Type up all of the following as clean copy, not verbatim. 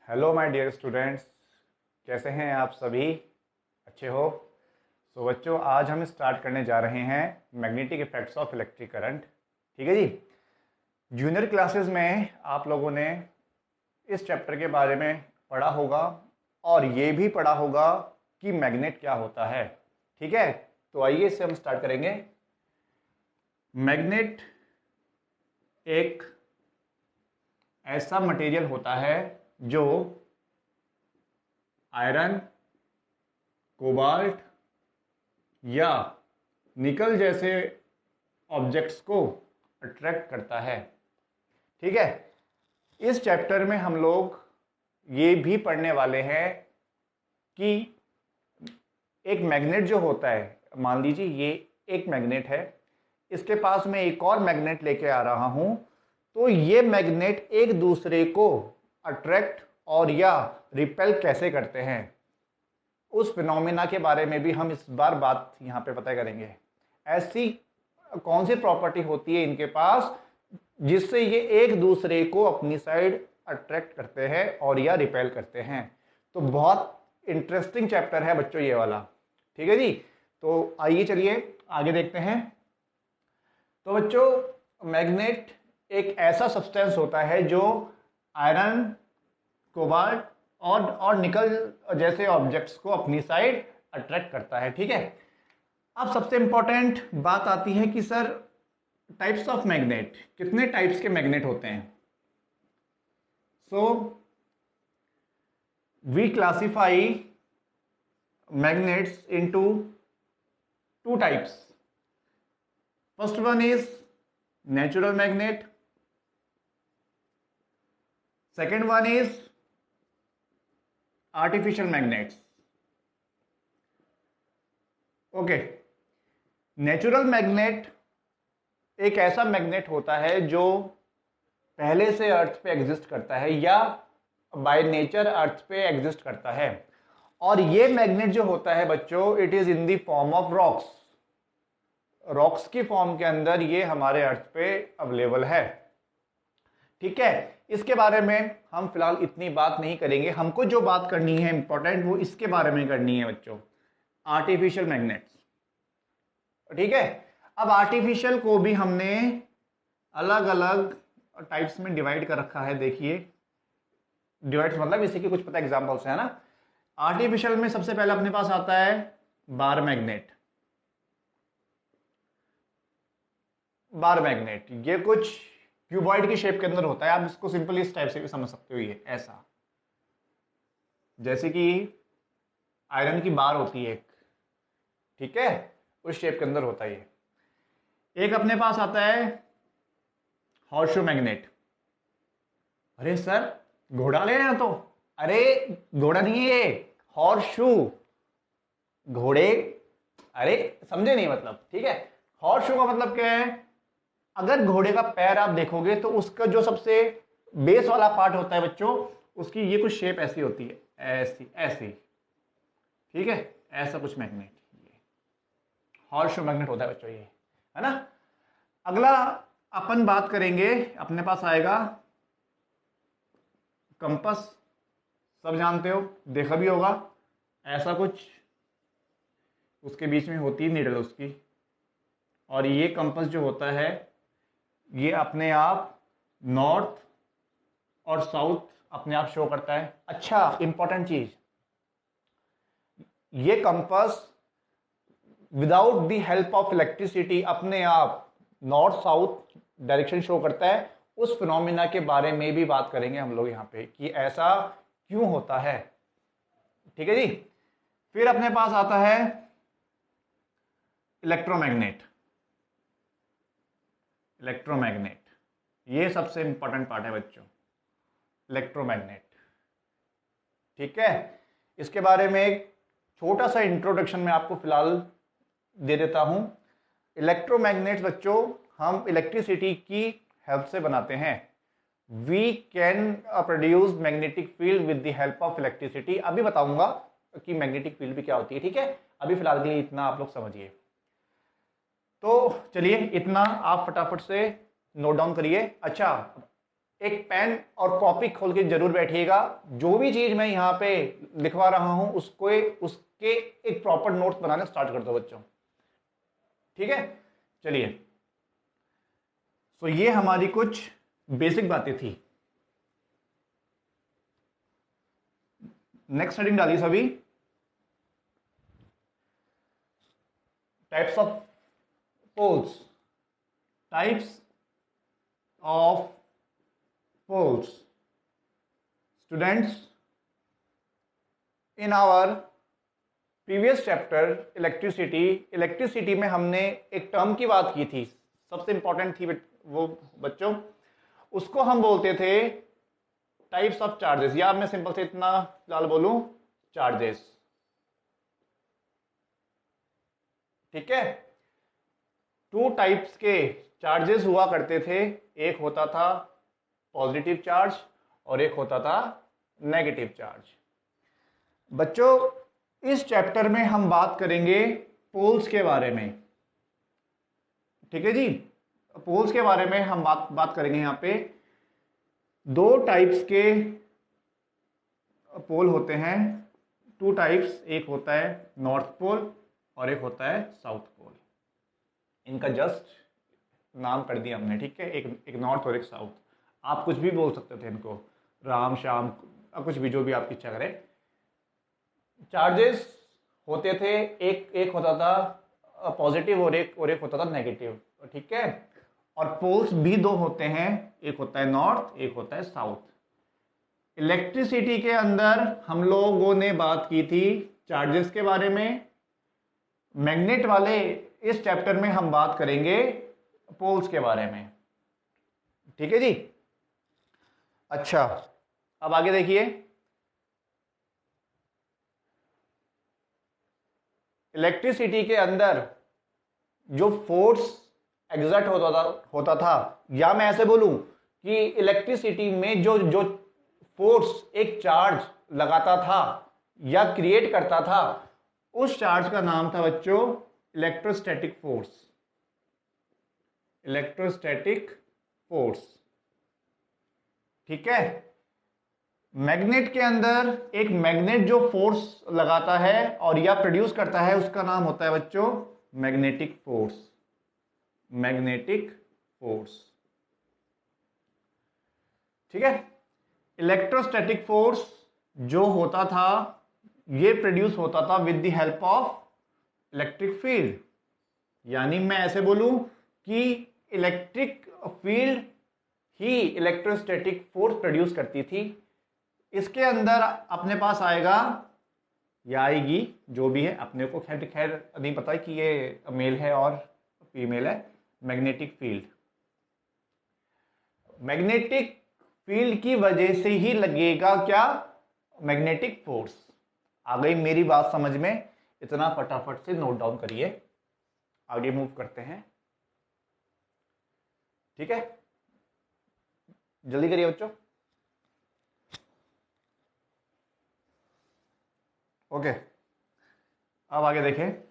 Hello my dear students, कैसे हैं आप सभी? अच्छे हो? बच्चों, आज हम स्टार्ट करने जा रहे हैं magnetic effects of electric current. ठीक है जी। जूनियर क्लासेस में आप लोगों ने इस चैप्टर के बारे में पढ़ा होगा और ये भी पढ़ा होगा कि मैग्नेट क्या होता है। ठीक है, तो आइए इससे हम स्टार्ट करेंगे। मैग्नेट एक ऐसा मटेरियल होता है जो आयरन, कोबाल्ट या निकल जैसे ऑब्जेक्ट्स को अट्रैक्ट करता है। ठीक है, इस चैप्टर में हम लोग ये भी पढ़ने वाले हैं कि एक मैग्नेट जो होता है, मान लीजिए ये एक मैग्नेट है, इसके पास मैं एक और मैग्नेट लेके आ रहा हूं, तो ये मैग्नेट एक दूसरे को अट्रैक्ट और या रिपेल कैसे करते हैं, उस फिनोमेना के बारे में भी हम इस बार बात यहाँ पे पता करेंगे। ऐसी कौन सी प्रॉपर्टी होती है इनके पास जिससे ये एक दूसरे को अपनी साइड अट्रैक्ट करते हैं और या रिपेल करते हैं। तो बहुत इंटरेस्टिंग चैप्टर है बच्चों ये वाला। ठीक है जी, तो आइए चलिए आगे देखते हैं। तो बच्चों, मैग्नेट एक ऐसा सब्सटेंस होता है जो आयरन, कोबाल्ट और निकल जैसे ऑब्जेक्ट्स को अपनी साइड अट्रैक्ट करता है। ठीक है, अब सबसे इंपॉर्टेंट बात आती है कि सर टाइप्स ऑफ मैग्नेट, कितने टाइप्स के मैग्नेट होते हैं। So we classify magnets into two types. First one is natural magnet, second one is artificial magnets. Okay, natural magnet एक ऐसा मैग्नेट होता है जो पहले से अर्थ पे एग्जिस्ट करता है या बाय नेचर अर्थ पे एग्जिस्ट करता है। और ये मैग्नेट जो होता है बच्चों, it is in the form of rocks. Rocks की फॉर्म के अंदर ये हमारे अर्थ पे अवेलेबल है। ठीक है, इसके बारे में हम फिलहाल इतनी बात नहीं करेंगे। हमको जो बात करनी है इंपॉर्टेंट, वो इसके बारे में करनी है बच्चों, आर्टिफिशियल मैग्नेट्स। ठीक है, अब आर्टिफिशियल को भी हमने अलग अलग टाइप्स में डिवाइड कर रखा है। देखिए, डिवाइड मतलब इसी के कुछ पता एग्जांपल्स है ना। आर्टिफिशियल में सबसे पहले अपने पास आता है बार मैग्नेट। बार मैग्नेट ये कुछ क्यूबॉइड की शेप के अंदर होता है। आप इसको सिंपली इस टाइप से भी समझ सकते हो, ये ऐसा, जैसे कि आयरन की बार होती है एक, ठीक है, उस शेप के अंदर होता है ये। एक अपने पास आता है हॉर्सशू मैग्नेट। अरे सर, घोड़ा ले रहे हैं तो? अरे घोड़ा नहीं है ये, हॉर्सशू, घोड़े, अरे समझे नहीं मतलब। ठीक है, हॉर्सशू का मतलब क्या है? अगर घोड़े का पैर आप देखोगे तो उसका जो सबसे बेस वाला पार्ट होता है बच्चों, उसकी ये कुछ शेप ऐसी होती है, ऐसी ऐसी। ठीक है, ऐसा कुछ मैग्नेट, ये हॉर्सशू मैग्नेट होता है बच्चों, ये है ना। अगला अपन बात करेंगे, अपने पास आएगा कंपास। सब जानते हो, देखा भी होगा, ऐसा कुछ उसके बीच में होती है नीडल उसकी। और ये कंपास जो होता है, ये अपने आप नॉर्थ और साउथ अपने आप शो करता है। अच्छा, इंपॉर्टेंट चीज, ये compass without the help of electricity अपने आप नॉर्थ साउथ डायरेक्शन शो करता है। उस फिनोमिना के बारे में भी बात करेंगे हम लोग यहाँ पे कि ऐसा क्यों होता है। ठीक है जी। फिर अपने पास आता है इलेक्ट्रोमैग्नेट। इलेक्ट्रोमैग्नेट ये सबसे इंपॉर्टेंट पार्ट है बच्चों, इलेक्ट्रोमैग्नेट। ठीक है, इसके बारे में एक छोटा सा इंट्रोडक्शन मैं आपको फिलहाल दे देता हूं। इलेक्ट्रोमैग्नेट्स बच्चों हम इलेक्ट्रिसिटी की हेल्प से बनाते हैं। We can produce magnetic field with the help of electricity. अभी बताऊंगा कि मैग्नेटिक फील्ड भी क्या होती है। ठीक है, अभी फिलहाल के लिए इतना आप लोग समझिए। तो चलिए, इतना आप फटाफट से नोट डाउन करिए। अच्छा, एक पेन और कॉपी खोल के जरूर बैठिएगा। जो भी चीज मैं यहाँ पे लिखवा रहा हूं उसको उसके एक प्रॉपर नोट्स बनाने स्टार्ट कर दो बच्चों, ठीक है। चलिए, तो ये हमारी कुछ बेसिक बातें थी। नेक्स्ट हेडिंग डालिए सभी, types of poles. Types of poles. Students, in our previous chapter electricity में हमने एक टर्म की बात की थी, सबसे इंपॉर्टेंट थी वो बच्चों, उसको हम बोलते थे टाइप्स ऑफ चार्जेस, या मैं सिंपल से इतना फिलहाल बोलूं, चार्जेस, ठीक है। टू टाइप्स के चार्जेस हुआ करते थे, एक होता था पॉजिटिव चार्ज और एक होता था नेगेटिव चार्ज। बच्चों, इस चैप्टर में हम बात करेंगे पोल्स के बारे में, ठीक है जी। पोल्स के बारे में हम बात करेंगे। यहां पे दो टाइप्स के पोल होते हैं, टू टाइप्स, एक होता है नॉर्थ पोल और एक होता है साउथ पोल। इनका जस्ट नाम कर दिया हमने, ठीक है, एक नॉर्थ और एक साउथ। आप कुछ भी बोल सकते थे इनको, राम श्याम, कुछ भी, जो भी आपकी इच्छा करे। चार्जेस होते थे, एक होता था पॉजिटिव और एक होता था नेगेटिव, ठीक है। और पोल्स भी दो होते हैं, एक होता है नॉर्थ, एक होता है साउथ। इलेक्ट्रिसिटी के अंदर हम लोगों ने बात की थी चार्जेस के बारे में। मैग्नेट वाले इस चैप्टर में हम बात करेंगे पोल्स के बारे में, ठीक है जी। अच्छा, अब आगे देखिए, इलेक्ट्रिसिटी के अंदर जो फोर्स एग्जर्ट होता था, या मैं ऐसे बोलूं कि इलेक्ट्रिसिटी में जो जो फोर्स एक चार्ज लगाता था या क्रिएट करता था, उस चार्ज का नाम था बच्चों इलेक्ट्रोस्टैटिक फोर्स। इलेक्ट्रोस्टैटिक फोर्स, ठीक है। मैग्नेट के अंदर एक मैग्नेट जो फोर्स लगाता है और या प्रोड्यूस करता है, उसका नाम होता है बच्चों मैग्नेटिक फोर्स। मैग्नेटिक फोर्स, ठीक है। इलेक्ट्रोस्टैटिक फोर्स जो होता था, ये प्रोड्यूस होता था with the help of electric field. यानी मैं ऐसे बोलूं कि इलेक्ट्रिक फील्ड ही इलेक्ट्रोस्टैटिक फोर्स प्रोड्यूस करती थी। इसके अंदर अपने पास आएगा या आएगी, जो भी है, अपने को खैर नहीं पता कि ये मेल है और फीमेल है, मैग्नेटिक फील्ड। मैग्नेटिक फील्ड की वजह से ही लगेगा क्या, मैग्नेटिक फोर्स। आ गई मेरी बात समझ में? इतना फटाफट से नोट डाउन करिए, आगे मूव करते हैं, ठीक है। जल्दी करिए बच्चों। ओके, अब आगे देखें।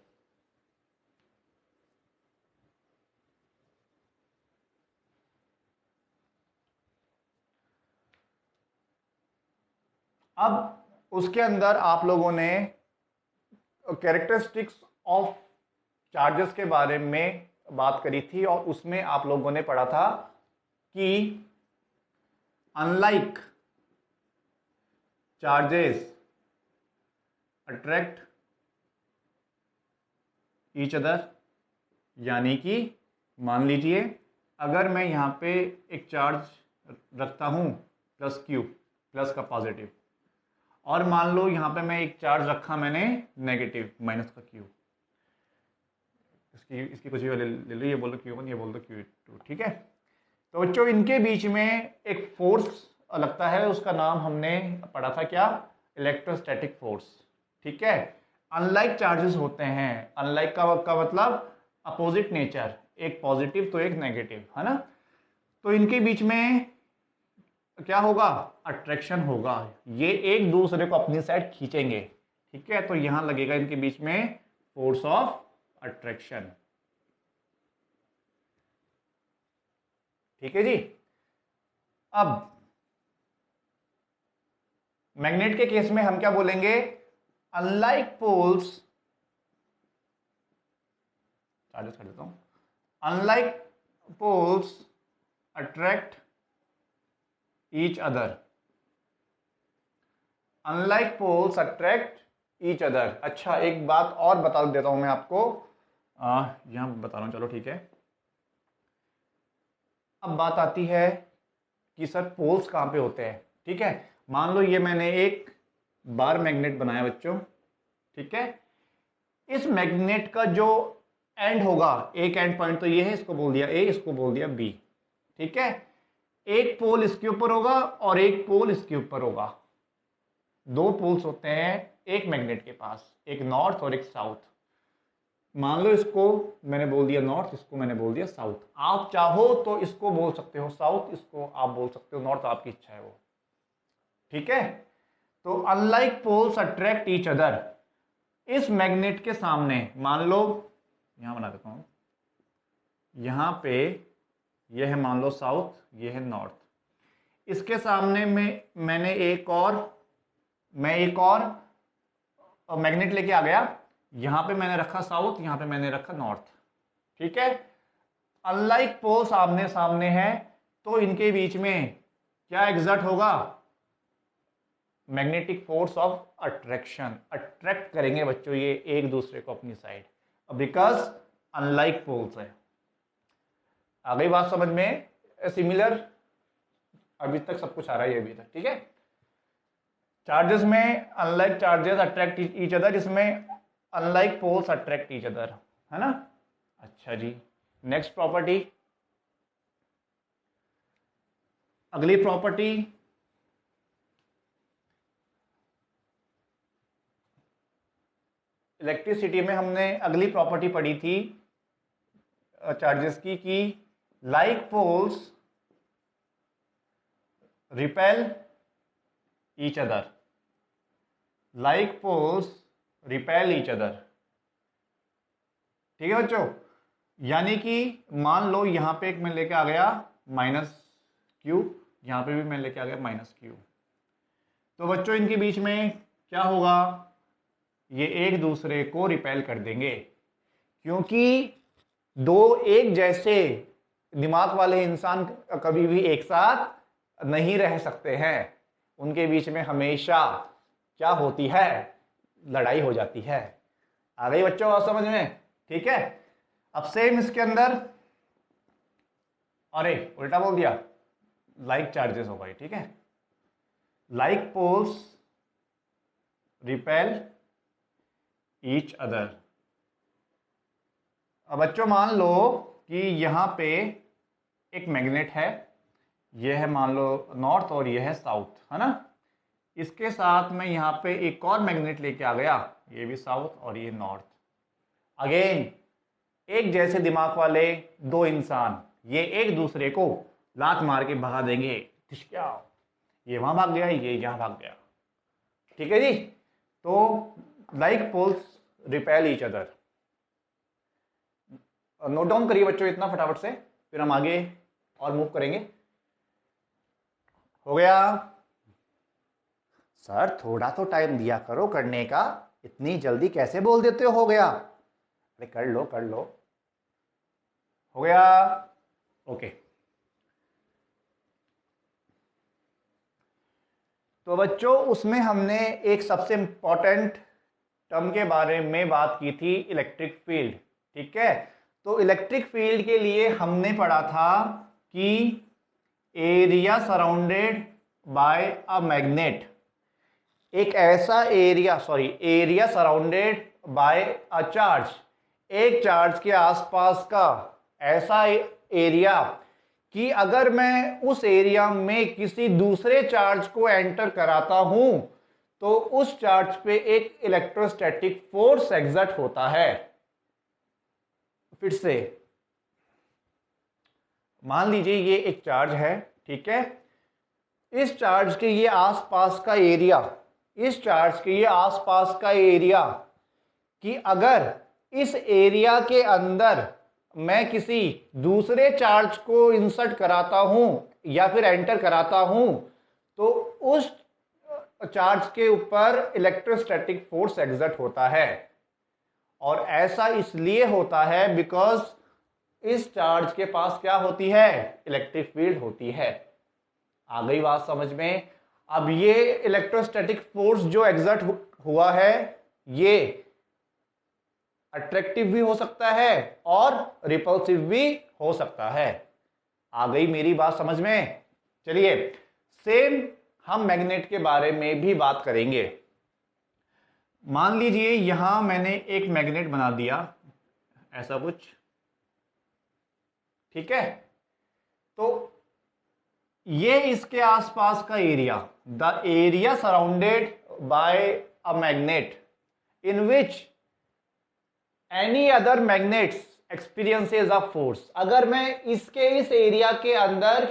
अब उसके अंदर आप लोगों ने कैरेक्टरिस्टिक्स ऑफ चार्जेस के बारे में बात करी थी, और उसमें आप लोगों ने पढ़ा था कि unlike charges attract each other. यानी कि मान लीजिए अगर मैं यहां पे एक चार्ज रखता हूं प्लस क्यू, प्लस का पॉजिटिव, और मान लो यहां पे मैं एक चार्ज रखा मैंने नेगेटिव, माइनस का क्यू। इसकी कुछ भी ले लो, ये बोल दो Q1, ये बोल दो Q2, ठीक है। तो बच्चों इनके बीच में एक फोर्स लगता है, उसका नाम हमने पढ़ा था क्या, इलेक्ट्रोस्टैटिक फोर्स, ठीक है। अनलाइक चार्जेस होते हैं, अनलाइक का मतलब अपोजिट नेचर, एक पॉजिटिव तो एक नेगेटिव, है ना। तो इनके बीच में क्या होगा, अट्रैक्शन होगा, ये एक दूसरे को अपनी साइड खींचेंगे, ठीक है। तो यहां लगेगा इनके बीच में फोर्स ऑफ अट्रैक्शन, ठीक है जी। अब मैग्नेट के केस में हम क्या बोलेंगे, अनलाइक पोल्स, चार्जेस कर देता हूं, unlike poles attract each other, unlike poles attract each other. अच्छा एक बात और बता देता हूं मैं आपको, यहां बता रहा हूं, चलो ठीक है। अब बात आती है कि सर पोल्स कहां पे होते हैं, ठीक है। मान लो ये मैंने एक बार मैग्नेट बनाया बच्चों, ठीक है। इस मैग्नेट का जो एंड होगा, एक एंड पॉइंट तो ये है, इसको बोल दिया ए, इसको बोल दिया बी, ठीक है। एक पोल इसके ऊपर होगा और एक पोल इसके ऊपर होगा। दो पोल्स होते हैं एक मैग्नेट के पास, एक नॉर्थ और एक साउथ। मान लो इसको मैंने बोल दिया नॉर्थ, इसको मैंने बोल दिया साउथ। आप चाहो तो इसको बोल सकते हो साउथ, इसको आप बोल सकते हो नॉर्थ, आपकी इच्छा है वो, ठीक है। तो unlike poles attract each other. इस मैग्नेट के सामने मान लो, यहां बना देता हूं, यहां पे यह है मान लो साउथ, यह है नॉर्थ। इसके सामने में मैंने एक और मैग्नेट लेके आ गया, यहां पे मैंने रखा साउथ, यहां पे मैंने रखा नॉर्थ, ठीक है। अनलाइक पोल्स आमने सामने है, तो इनके बीच में क्या एग्जर्ट होगा, magnetic force of attraction. Attract करेंगे बच्चों ये एक दूसरे को अपनी साइड, बिकॉज अनलाइक पोल्स है। आ गई बात समझ में, सिमिलर अभी तक सब कुछ आ रहा है ये अभी तक, ठीक है। चार्जेस में unlike charges attract each other, जिसमें unlike poles attract each other, है ना। अच्छा जी, नेक्स्ट प्रॉपर्टी, अगली प्रॉपर्टी, इलेक्ट्रिसिटी में हमने अगली प्रॉपर्टी पढ़ी थी चार्जेस की, कि like poles repel each other, like poles repel each other, ठीक है बच्चों। यानी कि मान लो यहां पे एक मैं लेके आ गया -q, यहां पे भी मैं लेके आ गया -q, तो बच्चों इनके बीच में क्या होगा, ये एक दूसरे को रिपेल कर देंगे, क्योंकि दो एक जैसे दिमाग वाले इंसान कभी भी एक साथ नहीं रह सकते हैं, उनके बीच में हमेशा क्या होती है, लड़ाई हो जाती है। आ गई बच्चों बात समझ में, ठीक है। अब सेम इसके अंदर, अरे उल्टा बोल दिया, लाइक चार्जेस होगा, ठीक है। Like poles repel each other. अब बच्चों मान लो कि यहां पे एक मैग्नेट है, यह है मान लो नॉर्थ और यह है साउथ, है ना। इसके साथ में यहां पे एक और मैग्नेट लेके आ गया, ये भी साउथ और ये नॉर्थ। अगेन एक जैसे दिमाग वाले दो इंसान, ये एक दूसरे को लात मार के भगा देंगे, क्या ये वहां भाग गया, ये यहां भाग गया, ठीक है जी। तो like poles repel each other. Note down करिए बच्चों इतना फटाफट से, फिर हम आगे और मूव करेंगे। हो गया सर, थोड़ा तो टाइम दिया करो करने का, इतनी जल्दी कैसे बोल देते हो गया, अरे कर लो कर लो। हो गया, ओके। तो बच्चों उसमें हमने एक सबसे इंपॉर्टेंट टर्म के बारे में बात की थी, इलेक्ट्रिक फील्ड, ठीक है। तो इलेक्ट्रिक फील्ड के लिए हमने पढ़ा था कि area surrounded by a magnet, एक ऐसा area surrounded by a charge, एक चार्ज के आसपास का ऐसा एरिया कि अगर मैं उस एरिया में किसी दूसरे चार्ज को एंटर कराता हूं तो उस चार्ज पे एक इलेक्ट्रोस्टैटिक फोर्स एग्जर्ट होता है। फिर से मान लीजिए ये एक चार्ज है, ठीक है। इस चार्ज के ये आसपास का एरिया, इस चार्ज के ये आसपास का एरिया कि अगर इस एरिया के अंदर मैं किसी दूसरे चार्ज को इंसर्ट कराता हूं या फिर एंटर कराता हूं तो उस चार्ज के ऊपर इलेक्ट्रोस्टैटिक फोर्स एग्जर्ट होता है। और ऐसा इसलिए होता है बिकॉज इस चार्ज के पास क्या होती है, इलेक्ट्रिक फील्ड होती है। आ गई बात समझ में। अब ये इलेक्ट्रोस्टैटिक फोर्स जो एग्जर्ट हुआ है ये अट्रैक्टिव भी हो सकता है और रिपल्सिव भी हो सकता है। आ गई मेरी बात समझ में। चलिए सेम हम मैग्नेट के बारे में भी बात करेंगे। मान लीजिए यहां मैंने एक मैग्नेट बना दिया ऐसा कुछ, ठीक है। तो ये इसके आसपास का area, the area surrounded by a magnet in which any other magnets experiences a force. अगर मैं इसके इस एरिया के अंदर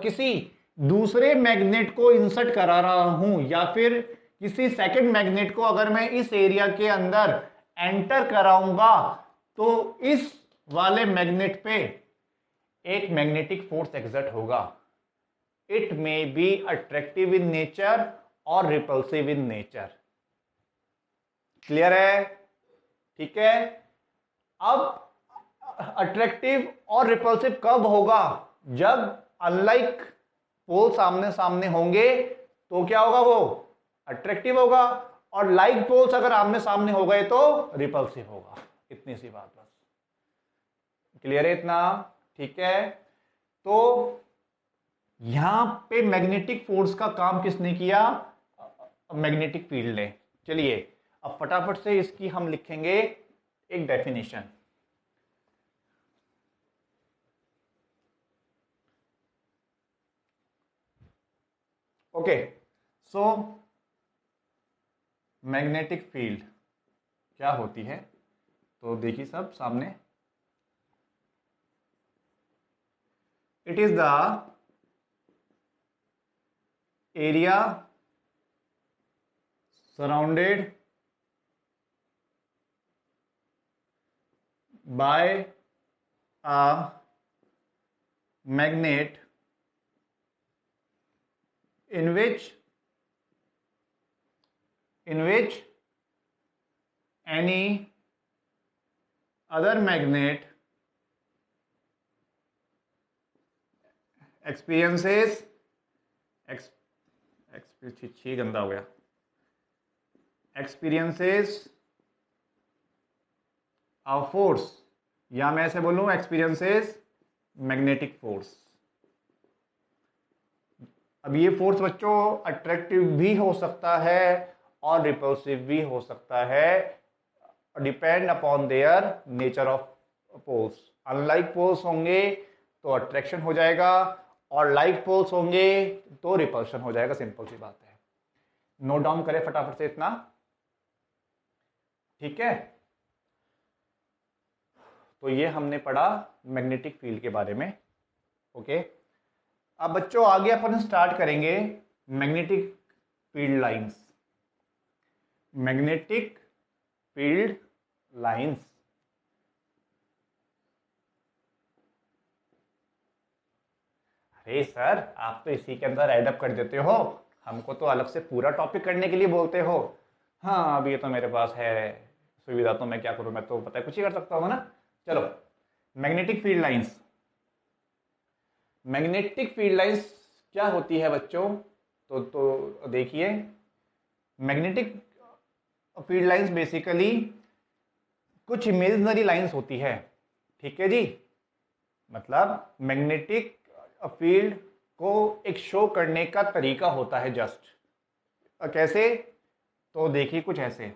किसी दूसरे मैग्नेट को इंसर्ट करा रहा हूं या फिर किसी सेकंड मैग्नेट को अगर मैं इस एरिया के अंदर एंटर कराऊंगा तो इस वाले मैग्नेट पे एक मैग्नेटिक फोर्स एग्जर्ट होगा। It may be attractive in nature और रिपल्सिव इन नेचर। क्लियर है? ठीक है। अब अट्रैक्टिव और रिपल्सिव कब होगा? जब अनलाइक पोल आमने सामने होंगे तो क्या होगा, वो अट्रैक्टिव होगा, और लाइक पोल्स अगर आमने सामने हो गए तो रिपल्सिव होगा। इतनी सी बात बस। क्लियर है इतना? ठीक है। तो यहां पे मैग्नेटिक फोर्स का काम किसने किया? मैग्नेटिक फील्ड ने। चलिए अब फटाफट से इसकी हम लिखेंगे एक definition. Okay, so magnetic field क्या होती है? तो देखिए सब सामने, it is the area surrounded by a magnet in which any other magnet experiences गंदा हो गया, experiences a force, या मैं ऐसे बोलूं experiences magnetic force। अब ये फोर्स बच्चों अट्रैक्टिव भी हो सकता है और रिपल्सिव भी हो सकता है, depend upon their nature of poles. Unlike poles होंगे तो अट्रैक्शन हो जाएगा और लाइक पोल्स होंगे तो रिपल्शन हो जाएगा। सिंपल सी बात है। नोट डाउन करें फटाफट से इतना, ठीक है। तो ये हमने पढ़ा मैग्नेटिक फील्ड के बारे में। ओके, अब बच्चों आगे अपन स्टार्ट करेंगे magnetic field lines. Magnetic field lines, अरे सर आप तो इसी के अंदर एडअप कर देते हो, हमको तो अलग से पूरा टॉपिक करने के लिए बोलते हो। हाँ अब ये तो मेरे पास है सुविधा, तो मैं क्या करूं, मैं तो पता है कुछ ही कर सकता हूं ना। चलो magnetic field lines. Magnetic field lines क्या होती है बच्चों? तो देखिए, मैग्नेटिक फील्ड लाइंस बेसिकली कुछ इमेजिनरी लाइंस होती है, ठीक है जी। मतलब मैग्नेटिक फील्ड को एक शो करने का तरीका होता है जस्ट। कैसे? तो देखिए कुछ ऐसे,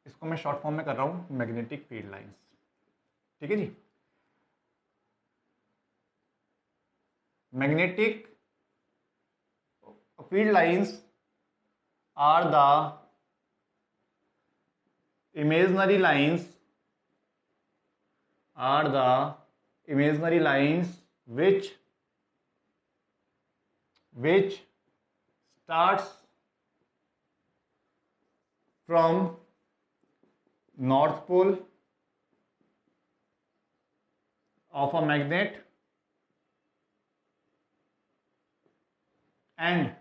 इसको मैं शॉर्ट फॉर्म में कर रहा हूं मैग्नेटिक फील्ड लाइंस, ठीक है जी। Magnetic field lines are the imaginary lines which starts from north pole of a magnet and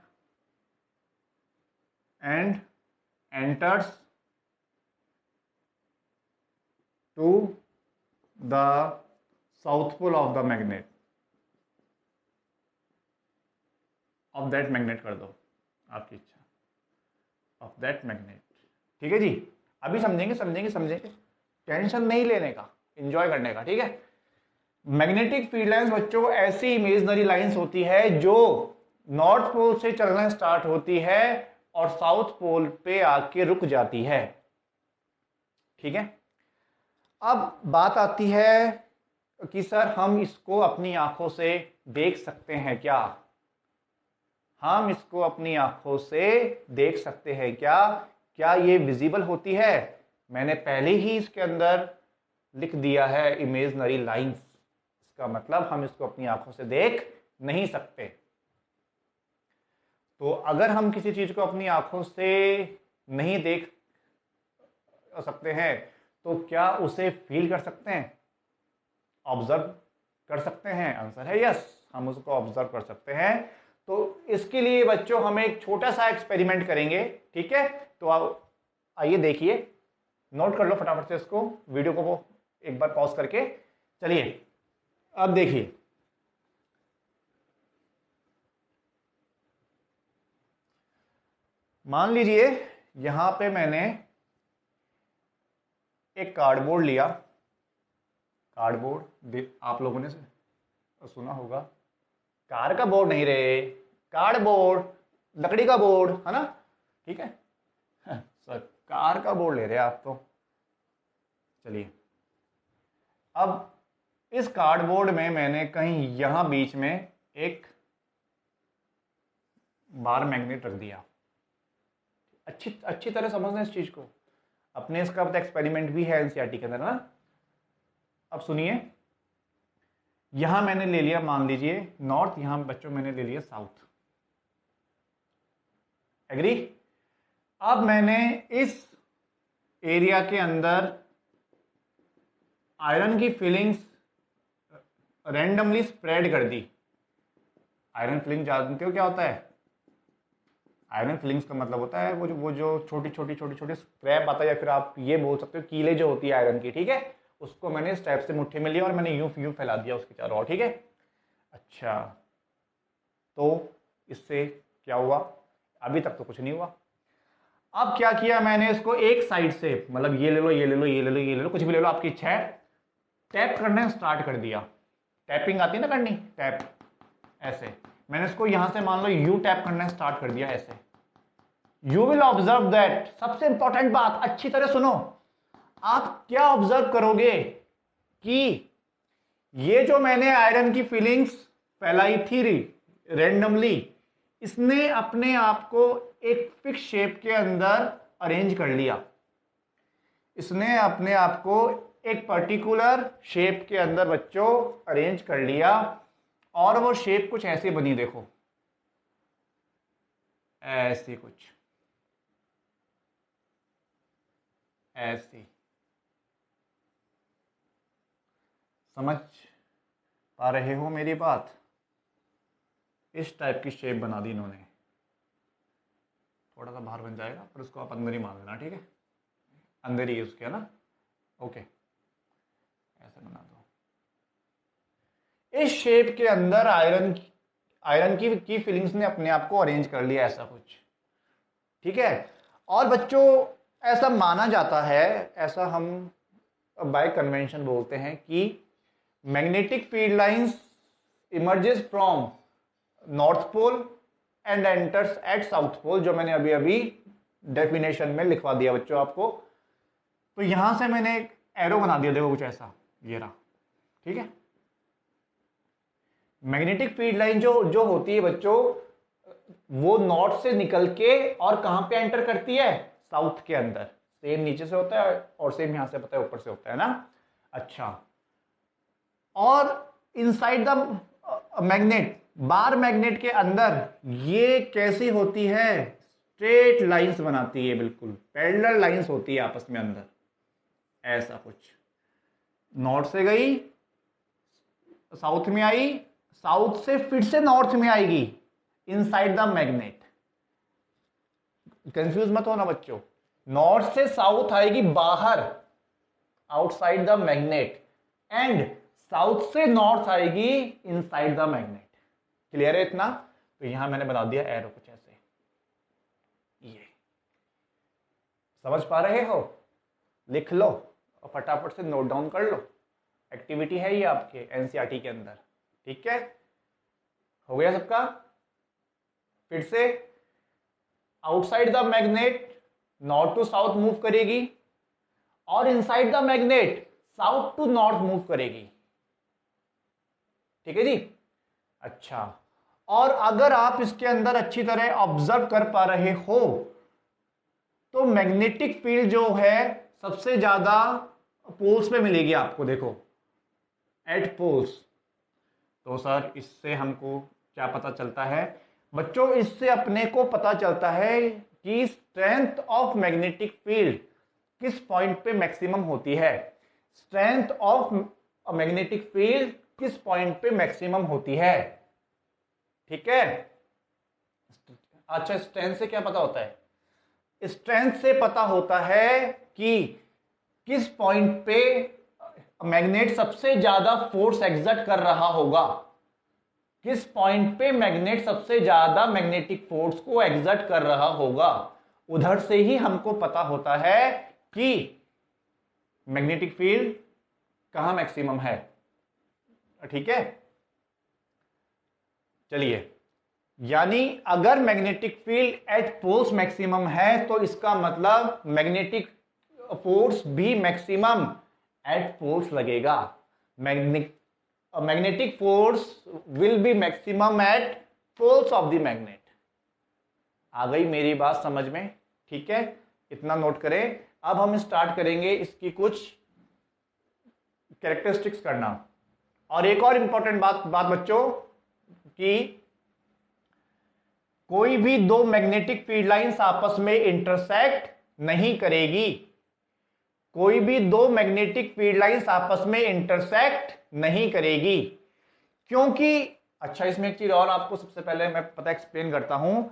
enters to the south pole of the magnet, of that magnet कर दो, आपकी इच्छा, of that magnet। ठीक है जी, अभी समझेंगे, टेंशन नहीं लेने का, एंजॉय करने का। ठीक है, मैग्नेटिक फील्ड लाइंस बच्चों ऐसी इमेजिनरी लाइंस होती है जो नॉर्थ पोल से चलना स्टार्ट होती है और साउथ पोल पे आके रुक जाती है। ठीक है, अब बात आती है कि सर हम इसको अपनी आंखों से देख सकते हैं क्या? हम इसको अपनी आंखों से देख सकते हैं क्या? क्या ये विजिबल होती है? मैंने पहले ही इसके अंदर लिख दिया है इमेजिनरी लाइंस, इसका मतलब हम इसको अपनी आंखों से देख नहीं सकते। तो अगर हम किसी चीज को अपनी आंखों से नहीं देख सकते हैं तो क्या उसे फील कर सकते हैं, ऑब्जर्व कर सकते हैं? आंसर है यस, हम उसको ऑब्जर्व कर सकते हैं। तो इसके लिए बच्चों हम एक छोटा सा एक्सपेरिमेंट करेंगे। ठीक है, तो आइए देखिए, नोट कर लो फटाफट से इसको, वीडियो को वो एक बार पॉज करके। चलिए अब देखिए, मान लीजिए यहां पे मैंने एक कार्डबोर्ड लिया। कार्डबोर्ड आप लोगों ने सुना होगा, कार का बोर्ड नहीं रे, कार्डबोर्ड, लकड़ी का बोर्ड है ना। ठीक है, सर कार का बोर्ड ले रहे हैं आप तो। चलिए, अब इस कार्डबोर्ड में मैंने कहीं यहां बीच में एक बार मैग्नेट रख दिया। अच्छी तरह समझना इस चीज को, अपने इसका एक्सपेरिमेंट भी है एनसीईआरटी के अंदर ना। अब सुनिए, यहां मैंने ले लिया, मान लीजिए नॉर्थ, यहां बच्चों मैंने ले लिया साउथ। एग्री? अब मैंने इस एरिया के अंदर आयरन की फीलिंग्स रैंडमली स्प्रेड कर दी। आयरन फीलिंग जानते हो क्या होता है? आयरन फिलिंग्स का मतलब होता है वो जो छोटी छोटी स्क्रैप आता है, या फिर आप ये बोल सकते हो कीले जो होती है आयरन की। ठीक है, उसको मैंने इस टाइप से मुट्ठी में लिया और मैंने यूं फैला दिया उसके चारों ओर। ठीक है, अच्छा, तो इससे क्या हुआ? अभी तक तो कुछ नहीं हुआ। अब क्या किया मैंने, इसको एक साइड से, मतलब ये ले लो, ये ले लो, ये ले लो, ये ले लो, कुछ भी ले लो, आपकी इच्छा है, टैप करना स्टार्ट कर दिया। टैपिंग आती है ना करनी, टैप ऐसे। मैंने इसको यहां से मान लो यू टैप करना स्टार्ट कर दिया ऐसे। यू विल ऑब्जर्व दैट, सबसे इंपॉर्टेंट बात, अच्छी तरह सुनो, आप क्या ऑब्जर्व करोगे कि ये जो मैंने आयरन की फीलिंग्स फैलाई थी रैंडमली, इसने अपने आप को एक फिक्स शेप के अंदर अरेंज कर लिया। इसने अपने आप को एक पर्टिकुलर शेप के अंदर बच्चों अरेंज कर लिया, और वो शेप कुछ ऐसी बनी, देखो ऐसी, कुछ ऐसी। समझ पा रहे हो मेरी बात? इस टाइप की शेप बना दी इन्होंने। थोड़ा सा बाहर बन जाएगा, पर उसको आप अंदर ही मान लेना। ठीक है, अंदर ही उसके, है ना। ओके, ऐसे बना दो। इस शेप के अंदर आयरन की फीलिंग्स ने अपने आप को अरेंज कर लिया, ऐसा कुछ। ठीक है, और बच्चों ऐसा माना जाता है, ऐसा हम बाय कन्वेंशन बोलते हैं कि magnetic field lines emerges from north pole and enters at south pole, जो मैंने अभी अभी डेफिनेशन में लिखवा दिया बच्चों आपको। तो यहां से मैंने एक एरो बना दिया, देखो कुछ ऐसा, ये रहा। ठीक है, मैग्नेटिक फील्ड लाइन जो होती है बच्चों, वो नॉर्थ से निकल के और कहां पे एंटर करती है? साउथ के अंदर। सेम नीचे से होता है और सेम यहां से पता है ऊपर से होता है ना। अच्छा, और inside the magnet, bar magnet के अंदर ये कैसी होती है? स्ट्रेट लाइंस बनाती है, बिल्कुल पैरेलल लाइंस होती है आपस में अंदर। ऐसा कुछ, नॉर्थ से गई, साउथ में आई, साउथ से फिर से नॉर्थ में आएगी, इनसाइड द मैग्नेट। कंफ्यूज मत होना बच्चों, नॉर्थ से साउथ आएगी बाहर, outside the magnet, and south से नॉर्थ आएगी इनसाइड द मैग्नेट। क्लियर है इतना? तो यहां मैंने बना दिया एरो कुछ ऐसे, ये समझ पा रहे हो? लिख लो और फटाफट से नोट डाउन कर लो, एक्टिविटी है ये आपके एनसीईआरटी के अंदर। ठीक है, हो गया सबका? फिर से outside the magnet north to south move करेगी, और inside the magnet south to north move करेगी। ठीक है जी? अच्छा, और अगर आप इसके अंदर अच्छी तरह ऑब्जर्व कर पा रहे हो तो मैग्नेटिक फील्ड जो है सबसे ज्यादा पोल्स पे मिलेगी आपको। देखो एट पोल्स। तो सर इससे हमको क्या पता चलता है बच्चों? इससे अपने को पता चलता है कि स्ट्रेंथ ऑफ मैग्नेटिक फील्ड किस पॉइंट पे मैक्सिमम होती है। स्ट्रेंथ ऑफ मैग्नेटिक फील्ड किस पॉइंट पे मैक्सिमम होती है। ठीक है? अच्छा, स्ट्रेंथ से क्या पता होता है? स्ट्रेंथ से पता होता है कि किस पॉइंट पे मैग्नेट सबसे ज्यादा फोर्स एक्सर्ट कर रहा होगा, किस पॉइंट पे मैग्नेट सबसे ज्यादा मैग्नेटिक फोर्स को एक्सर्ट कर रहा होगा। उधर से ही हमको पता होता है कि मैग्नेटिक फील्ड कहां मैक्सिमम है। ठीक है, चलिए, यानी अगर magnetic field at poles maximum है तो इसका मतलब मैग्नेटिक फोर्स भी मैक्सिमम एट पोल्स लगेगा। Magnetic force will be maximum at poles of the magnet. आ गई मेरी बात समझ में? ठीक है, इतना नोट करें। अब हम स्टार्ट करेंगे इसकी कुछ कैरेक्टरिस्टिक्स करना। और एक और इंपॉर्टेंट बात बच्चों कि कोई भी दो मैग्नेटिक फील्ड लाइंस आपस में इंटरसेक्ट नहीं करेगी। कोई भी दो मैग्नेटिक फील्ड लाइंस आपस में इंटरसेक्ट नहीं करेगी, क्योंकि अच्छा, इसमें एक चीज और आपको सबसे पहले मैं पता एक्सप्लेन करता हूं।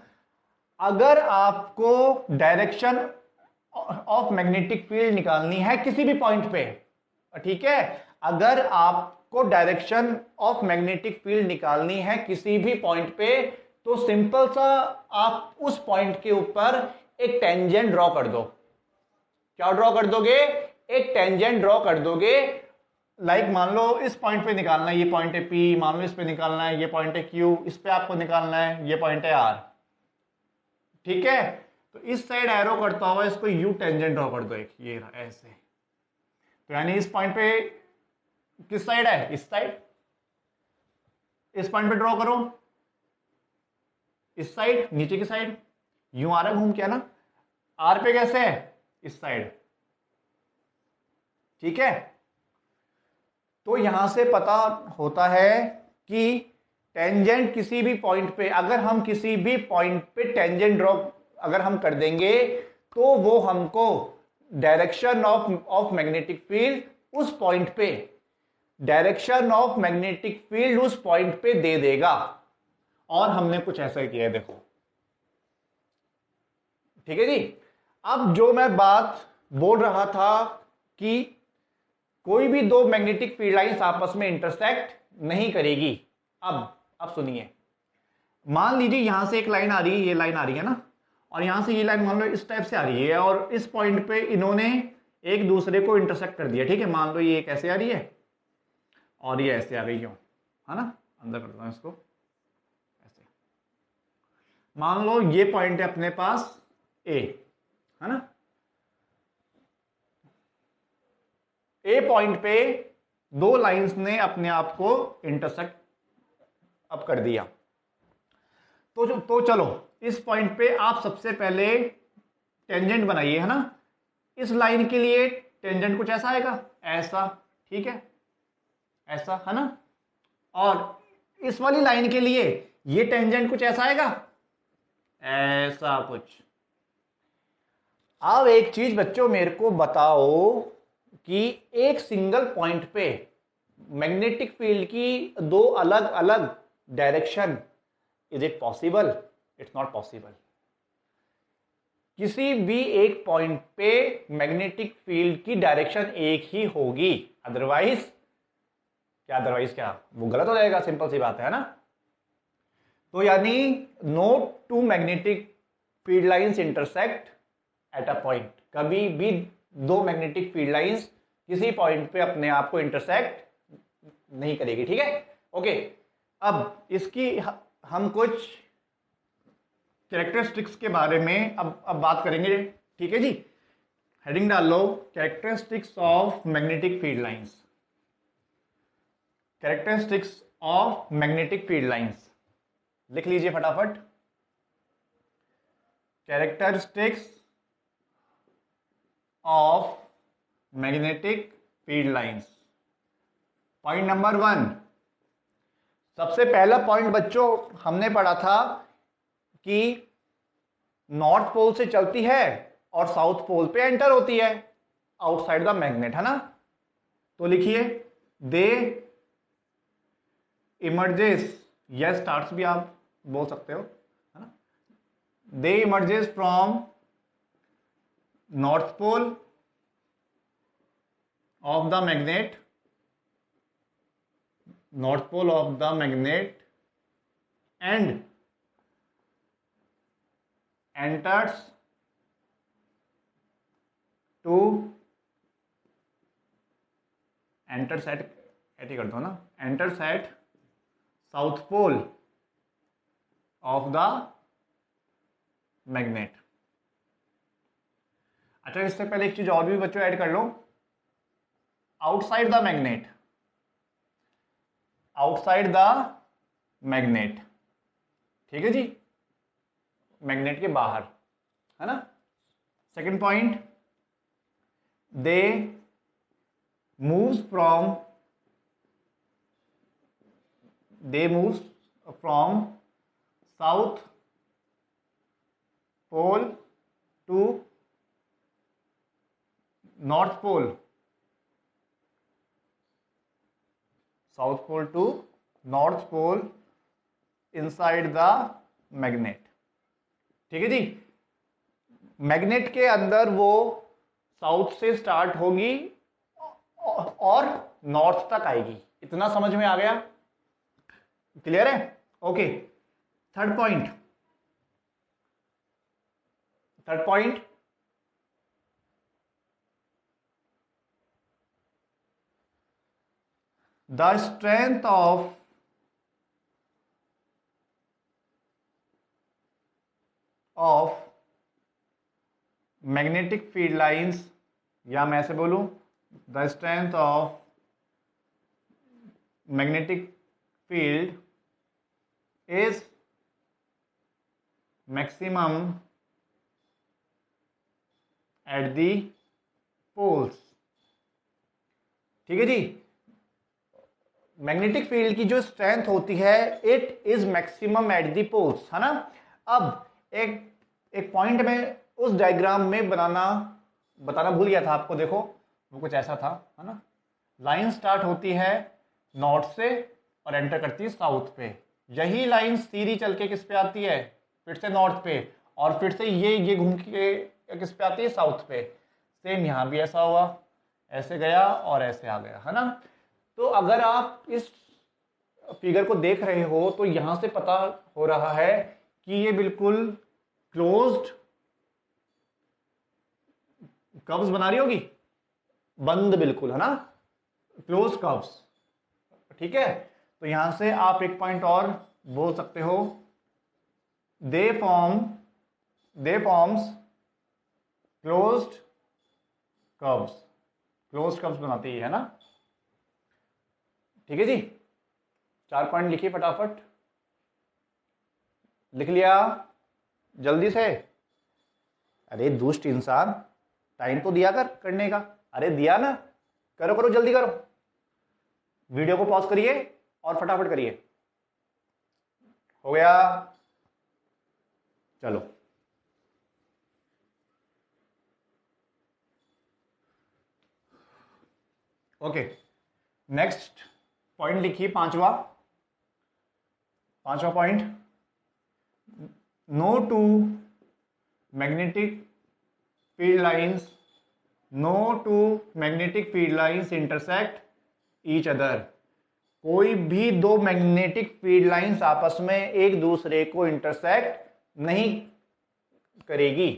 अगर आपको डायरेक्शन ऑफ मैग्नेटिक फील्ड निकालनी है किसी भी पॉइंट पे, ठीक है, अगर आपको डायरेक्शन ऑफ मैग्नेटिक फील्ड निकालनी है किसी भी पॉइंट पे, तो सिंपल सा आप उस पॉइंट के ऊपर एक टेंजेंट ड्रॉ कर दो। क्या ड्रॉ कर दोगे? एक टेंजेंट ड्रॉ कर दोगे। लाइक मान लो इस पॉइंट पे निकालना है, ये पॉइंट है P, मान लो इस पे निकालना है, ये पॉइंट है Q, इस पे आपको निकालना है, ये पॉइंट है R। ठीक है, तो इस साइड एरो करता हुआ इसको U टेंजेंट ड्रॉ कर दो एक, ये ऐसे। तो यानी इस पॉइंट पे किस साइड है? इस साइड। इस पॉइंट पे ड्रॉ करो इस साइड, नीचे की साइड। यूं आ रहा है घूम के ना। R पे कैसे है? इस साइड। ठीक है, तो यहां से पता होता है कि टेंजेंट किसी भी पॉइंट पे, अगर हम किसी भी पॉइंट पे टेंजेंट ड्रॉ अगर हम कर देंगे तो वो हमको डायरेक्शन ऑफ मैग्नेटिक फील्ड उस पॉइंट पे, डायरेक्शन ऑफ मैग्नेटिक फील्ड उस पॉइंट पे दे देगा। और हमने कुछ ऐसा किया है, देखो। ठीक है जी। अब जो मैं बात बोल रहा था कि कोई भी दो मैग्नेटिक फील्ड लाइंस आपस में इंटरसेक्ट नहीं करेगी। अब सुनिए, मान लीजिए यहां से एक लाइन आ रही है, ये लाइन आ रही है ना, और यहां से ये लाइन मान लो इस टाइप से आ रही है, और इस पॉइंट पे इन्होंने एक दूसरे को इंटरसेक्ट कर दिया। ठीक है, मान लो ये कैसे आ रही है और ये ऐसे आ गई, क्यों? है ना, अंदर करता हूं इसको ऐसे। मान लो ये पॉइंट है अपने पास A, है ना। ए पॉइंट पे दो लाइंस ने अपने आप को इंटरसेक्ट अब कर दिया। तो चलो इस पॉइंट पे आप सबसे पहले टेंजेंट बनाइए, है ना। इस लाइन के लिए टेंजेंट कुछ ऐसा आएगा, ऐसा। ठीक है, ऐसा, है ना। और इस वाली लाइन के लिए ये टेंजेंट कुछ ऐसा आएगा, ऐसा कुछ। अब एक चीज बच्चों मेरे को बताओ, कि एक सिंगल पॉइंट पे मैग्नेटिक फील्ड की दो अलग अलग direction, is it possible? It's not possible. किसी भी एक पॉइंट पे मैग्नेटिक फील्ड की डायरेक्शन एक ही होगी, अदरवाइज क्या, वो गलत हो जाएगा, सिंपल सी बात है ना। तो यानी no two magnetic field lines intersect at a point, कभी भी दो मैग्नेटिक फील्ड लाइंस किसी पॉइंट पे अपने आप को इंटरसेक्ट नहीं करेगी, ठीक है। ओके, अब इसकी हम कुछ कैरेक्टरिस्टिक्स के बारे में अब बात करेंगे, ठीक है जी। हेडिंग डाल लो, characteristics of magnetic field lines. Characteristics of magnetic field lines लिख लीजिए फटाफट। Characteristics of magnetic field lines. Point number 1, सबसे पहला पॉइंट बच्चों हमने पढ़ा था कि नॉर्थ पोल से चलती है और साउथ पोल पे एंटर होती है आउटसाइड द मैग्नेट, है ना। तो लिखिए, दे इमर्जेस, यस स्टार्ट्स भी आप बोल सकते हो, है ना। They emerges from north pole of the magnet, north pole of the magnet and enters to enters at ही कर दो ना, enters at south pole of the magnet. अच्छा, इससे पहले एक चीज और भी बच्चों ऐड कर लो, outside the magnet, outside the magnet, ठीक है जी, मैग्नेट के बाहर, है ना। Second point, they moves from south pole to north pole, south pole to north pole inside the magnet, ठीक है जी। मैग्नेट के अंदर वो साउथ से स्टार्ट होगी और नॉर्थ तक आएगी, इतना समझ में आ गया, क्लियर है। Okay, third point, the strength of magnetic field lines, या मैं ऐसे बोलूं, the strength of magnetic field is maximum at the poles, ठीक है जी। मैग्नेटिक फील्ड की जो स्ट्रेंथ होती है, it is maximum at the poles, है ना। अब एक पॉइंट में उस डायग्राम में बताना भूल गया था आपको, देखो वो कुछ ऐसा था, है ना। लाइन स्टार्ट होती है नॉर्थ से और एंटर करती है साउथ पे, यही लाइन सीधी चल के किस पे आती है, फिर से नॉर्थ पे, और फिर से ये घूम के किस पे आती है, साउथ पे। सेम यहां भी ऐसा हुआ, ऐसे गया और ऐसे आ गया, है ना। तो अगर आप इस फिगर को देख रहे हो तो यहां से पता हो रहा है कि ये बिल्कुल क्लोज्ड कर्व्स बना रही होगी, बंद बिल्कुल, है ना, क्लोज कर्व्स, ठीक है। तो यहां से आप एक पॉइंट और बोल सकते हो, दे फॉर्म्स क्लोज्ड कर्व्स बनाती है ना, ठीक है जी। 4 पॉइंट लिखिए फटाफट, लिख लिया जल्दी से। अरे दुष्ट इंसान, टाइम तो दिया करने का, अरे दिया ना, करो जल्दी करो, वीडियो को पॉज करिए और फटाफट करिए। हो गया, चलो। ओके, नेक्स्ट पॉइंट लिखिए, पांचवा point, no two magnetic field lines intersect each other. कोई भी दो मैग्नेटिक फील्ड लाइंस आपस में एक दूसरे को इंटरसेक्ट नहीं करेगी।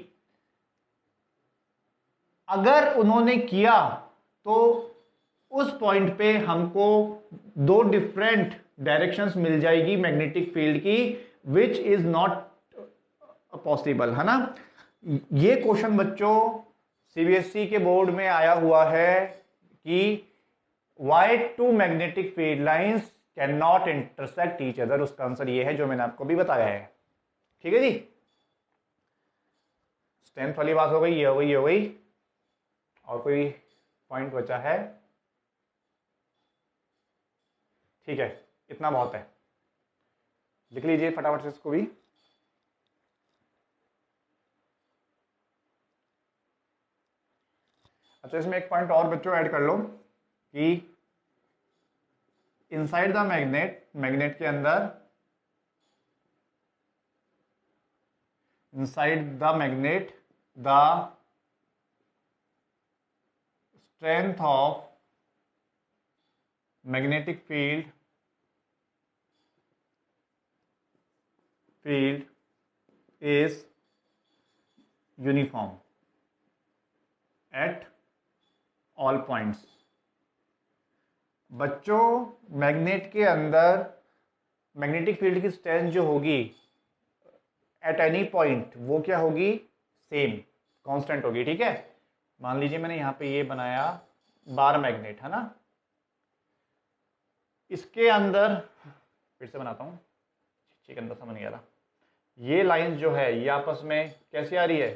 अगर उन्होंने किया तो उस पॉइंट पे हमको दो डिफरेंट डायरेक्शंस मिल जाएगी मैग्नेटिक फील्ड की, विच इज नॉट पॉसिबल, है ना। ये क्वेश्चन बच्चों सीबीएसई के बोर्ड में आया हुआ है कि why two magnetic field lines can not intersect each other. उसका आंसर ये है जो मैंने आपको भी बताया है। ठीक है जी, स्ट्रेंथ वाली बात हो गई, ये हो गई। और कोई पॉइंट बचा है? ठीक है, इतना बहुत है, लिख लीजिए फटाफट से इसको भी। अच्छा, इसमें एक पॉइंट और बच्चों ऐड कर लो कि इनसाइड द मैग्नेट के अंदर, inside the magnet the strength of magnetic field is uniform at all points. बच्चों, मैग्नेट के अंदर मैग्नेटिक फील्ड की स्ट्रेंथ जो होगी एट एनी पॉइंट, वो क्या होगी? सेम, कांस्टेंट होगी। ठीक है, मान लीजिए मैंने यहां पे ये बनाया बार मैग्नेट, है ना। इसके अंदर फिर से बनाता हूं, ठीक है, अंदर समझ नहीं आ रहा। ये लाइन जो है ये आपस में कैसी आ रही है?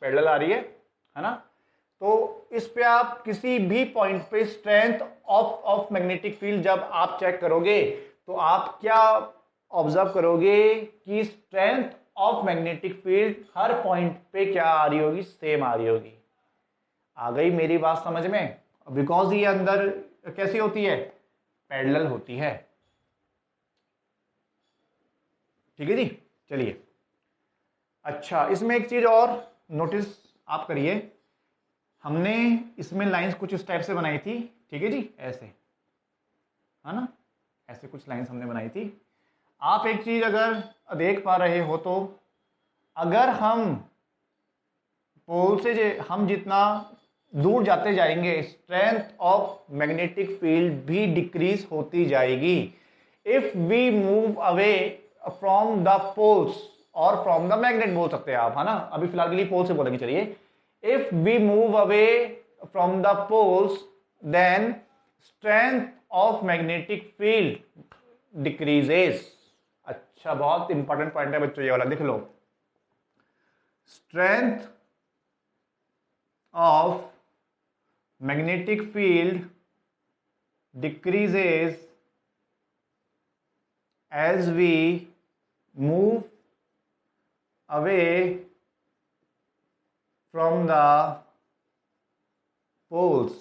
पैरेलल आ रही है ना। तो इस पे आप किसी भी पॉइंट पे स्ट्रेंथ ऑफ मैग्नेटिक फील्ड जब आप चेक करोगे तो आप क्या ऑब्जर्व करोगे कि strength of magnetic field her point पे क्या आ रही होगी? सेम आ रही होगी। आ गई मेरी बात समझ में? बिकॉज ये अंदर कैसी होती है? पैरेलल होती है। ठीक है जी, चलिए। अच्छा, इसमें एक चीज और नोटिस आप करिए, हमने इसमें लाइंस कुछ इस टाइप से बनाई थी। ठीक है जी, ऐसे, है ना, ऐसे कुछ लाइंस हमने बनाई थी। आप एक चीज अगर देख पा रहे हो तो अगर हम पोल से हम जितना दूर जाते जाएंगे स्ट्रेंथ ऑफ मैग्नेटिक फील्ड भी डिक्रीज होती जाएगी। If we move away from the poles और फ्रॉम द मैग्नेट बोल सकते हैं आप, है ना। अभी फिलहाल के लिए पोल से बोलेंगे। चलिए, if we move away from the poles then strength of magnetic field decreases. अच्छा, बहुत इंपॉर्टेंट पॉइंट है बच्चों ये वाला, देख लो। Strength of magnetic field decreases as we move away from the poles।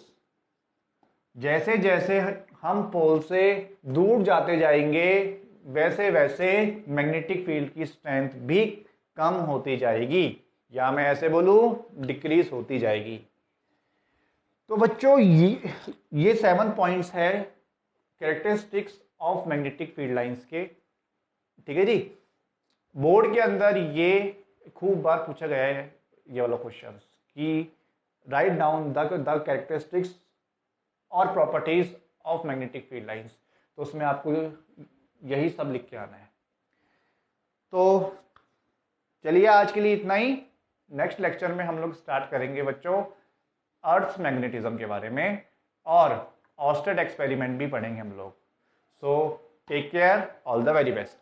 जैसे जैसे हम पोल से दूर जाते जाएंगे वैसे वैसे मैग्नेटिक फील्ड की स्ट्रेंथ भी कम होती जाएगी, या मैं ऐसे बोलूं डिक्रीज होती जाएगी। तो बच्चों ये 7 पॉइंट्स है characteristics of magnetic field lines के। ठीक है जी, बोर्ड के अंदर ये खूब बार पूछा गया है ये वाला क्वेश्चन कि राइट डाउन द कैरेक्टरिस्टिक्स और properties of magnetic field lines. तो उसमें आपको यही सब लिख के आना है। तो चलिए, आज के लिए इतना ही। नेक्स्ट लेक्चर में हम लोग स्टार्ट करेंगे बच्चों अर्थ मैग्नेटिज्म के बारे में, और ऑस्टेड एक्सपेरिमेंट भी पढ़ेंगे हम लोग। So take care, all the very best.